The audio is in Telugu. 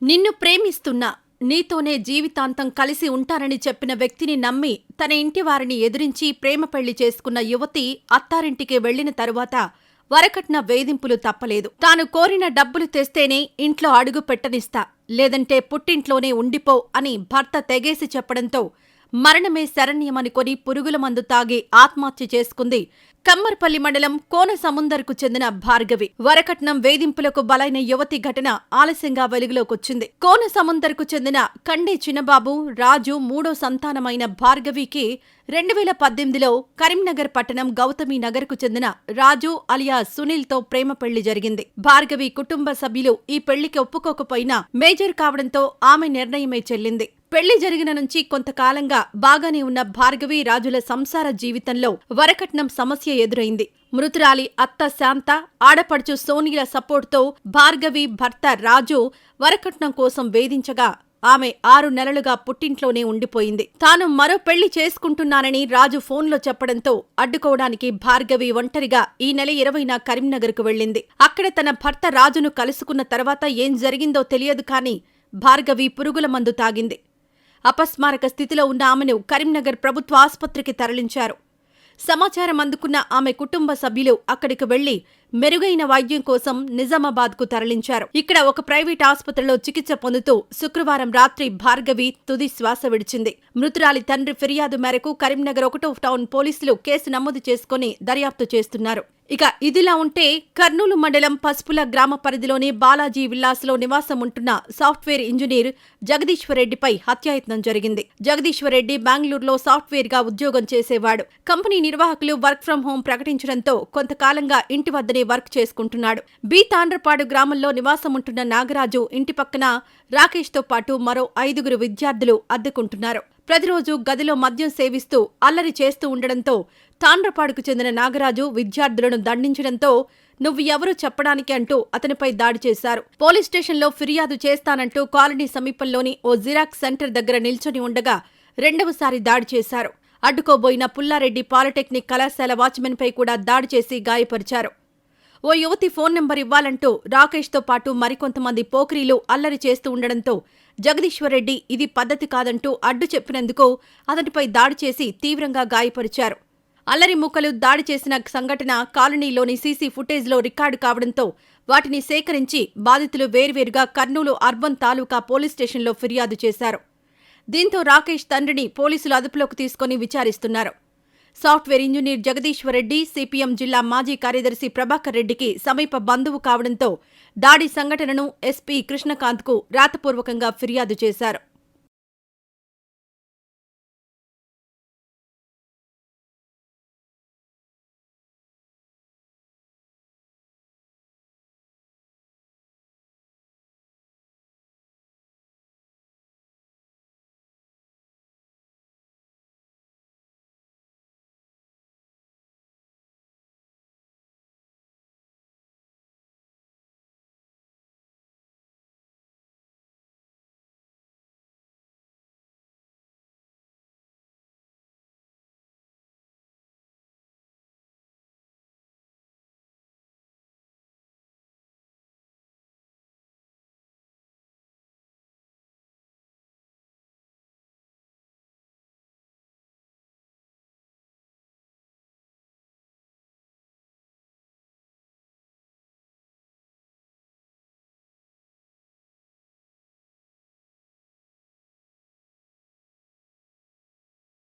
నిన్ను ప్రేమిస్తున్నా, నీతోనే జీవితాంతం కలిసి ఉంటానని చెప్పిన వ్యక్తిని నమ్మి తన ఇంటివారిని ఎదిరించి ప్రేమ పెళ్లి చేసుకున్న యువతి అత్తారింటికి వెళ్లిన తరువాత వరకట్న వేధింపులు తప్పలేదు. తాను కోరిన డబ్బులు తెస్తేనే ఇంట్లో అడుగు పెట్టనిస్తా, లేదంటే పుట్టింట్లోనే ఉండిపో అని భర్త తెగేసి చెప్పడంతో మరణమే శరణ్యమనుకొని పురుగుల మందు తాగి ఆత్మహత్య చేసుకుంది కమ్మర్పల్లి మండలం కోనసముందర్కు చెందిన భార్గవి. వరకట్నం వేధింపులకు బలైన యువతి ఘటన ఆలస్యంగా వెలుగులోకొచ్చింది. కోనసముందర్కు చెందిన కండే చిన్నబాబు రాజు మూడో సంతానమైన భార్గవికి 2018లో కరీంనగర్ పట్టణం గౌతమి నగర్కు చెందిన రాజు అలియా సునీల్తో ప్రేమ పెళ్లి జరిగింది. భార్గవి కుటుంబ సభ్యులు ఈ పెళ్లికి ఒప్పుకోకపోయినా మేజర్ కావడంతో ఆమె నిర్ణయమే చెల్లింది. పెళ్లి జరిగిన నుంచి కొంతకాలంగా బాగానే ఉన్న భార్గవి రాజుల సంసార జీవితంలో వరకట్నం సమస్య ఎదురైంది. మృతురాలి అత్త శాంత, ఆడపడుచు సోనీల సపోర్ట్తో భార్గవి భర్త రాజు వరకట్నం కోసం వేధించగా ఆమె 6 నెలలుగా పుట్టింట్లోనే ఉండిపోయింది. తాను మరో పెళ్లి చేసుకుంటున్నానని రాజు ఫోన్లో చెప్పడంతో అడ్డుకోవడానికి భార్గవి ఒంటరిగా ఈ నెల 20న కరీంనగర్కు వెళ్లింది. అక్కడ తన భర్త రాజును కలుసుకున్న తర్వాత ఏం జరిగిందో తెలియదు కానీ భార్గవి పురుగుల మందు తాగింది. అపస్మారక స్థితిలో ఉన్న ఆమెను కరీంనగర్ ప్రభుత్వ ఆసుపత్రికి తరలించారు. సమాచారం అందుకున్న ఆమె కుటుంబ సభ్యులు అక్కడికి వెళ్లి మెరుగైన వైద్యం కోసం నిజామాబాద్కు తరలించారు. ఇక్కడ ఒక ప్రైవేట్ ఆసుపత్రిలో చికిత్స పొందుతూ శుక్రవారం రాత్రి భార్గవి తుది శ్వాస విడిచింది. మృతురాలి తండ్రి ఫిర్యాదు మేరకు కరీంనగర్ 1వ టౌన్ పోలీసులు కేసు నమోదు చేసుకుని దర్యాప్తు చేస్తున్నారు. ఇక ఇదిలా ఉంటే కర్నూలు మండలం పసుపుల గ్రామ పరిధిలోని బాలాజీ విల్లాస్లో నివాసం ఉంటున్న సాఫ్ట్వేర్ ఇంజనీర్ జగదీశ్వరరెడ్డిపై హత్యాయత్నం జరిగింది. జగదీశ్వరరెడ్డి బెంగళూరులో సాఫ్ట్వేర్గా ఉద్యోగం చేసేవాడు. కంపెనీ నిర్వాహకులు వర్క్ ఫ్రం హోం ప్రకటించడంతో కొంతకాలంగా ఇంటి వద్దనే వర్క్ చేసుకుంటున్నాడు. బి తాండ్రపాడు గ్రామంలో నివాసం ఉంటున్న నాగరాజు ఇంటి పక్కన రాకేష్తో పాటు మరో 5గురు విద్యార్థులు అద్దెకుంటున్నారు. ప్రతిరోజు గదిలో మద్యం సేవిస్తూ అల్లరి చేస్తూ ఉండడంతో తాండ్రపాడుకు చెందిన నాగరాజు విద్యార్థులను దండించడంతో నువ్వు ఎవరూ చెప్పడానికి అంటూ అతనిపై దాడి చేశారు. పోలీస్ స్టేషన్లో ఫిర్యాదు చేస్తానంటూ కాలనీ సమీపంలోని ఓ జిరాక్స్ సెంటర్ దగ్గర నిల్చొని ఉండగా రెండవసారి దాడి చేశారు. అడ్డుకోబోయిన పుల్లారెడ్డి పాలిటెక్నిక్ కళాశాల వాచ్మెన్పై కూడా దాడి చేసి గాయపరిచారు. ఓ యువతి ఫోన్ నెంబర్ ఇవ్వాలంటూ రాకేష్తో పాటు మరికొంతమంది పోకిరీలు అల్లరి చేస్తూ ఉండడంతో జగదీశ్వరరెడ్డి ఇది పద్ధతి కాదంటూ అడ్డు చెప్పినందుకు అతనిపై దాడి చేసి తీవ్రంగా గాయపరిచారు. అల్లరి మూకలు దాడి చేసిన సంఘటన కాలనీలోని సీసీ ఫుటేజ్లో రికార్డు కావడంతో వాటిని సేకరించి బాధితులు వేర్వేరుగా కర్నూలు అర్బన్ తాలూకా పోలీస్ స్టేషన్లో ఫిర్యాదు చేశారు. దీంతో రాకేష్ తండ్రిని పోలీసులు అదుపులోకి తీసుకుని విచారిస్తున్నారు. సాఫ్ట్వేర్ ఇంజనీర్ జగదీశ్వరరెడ్డి సిపిఎం జిల్లా మాజీ కార్యదర్శి ప్రభాకర్ రెడ్డికి సమీప బంధువు కావడంతో దాడి సంఘటనను ఎస్పీ కృష్ణకాంత్కు రాతపూర్వకంగా ఫిర్యాదు చేశారు.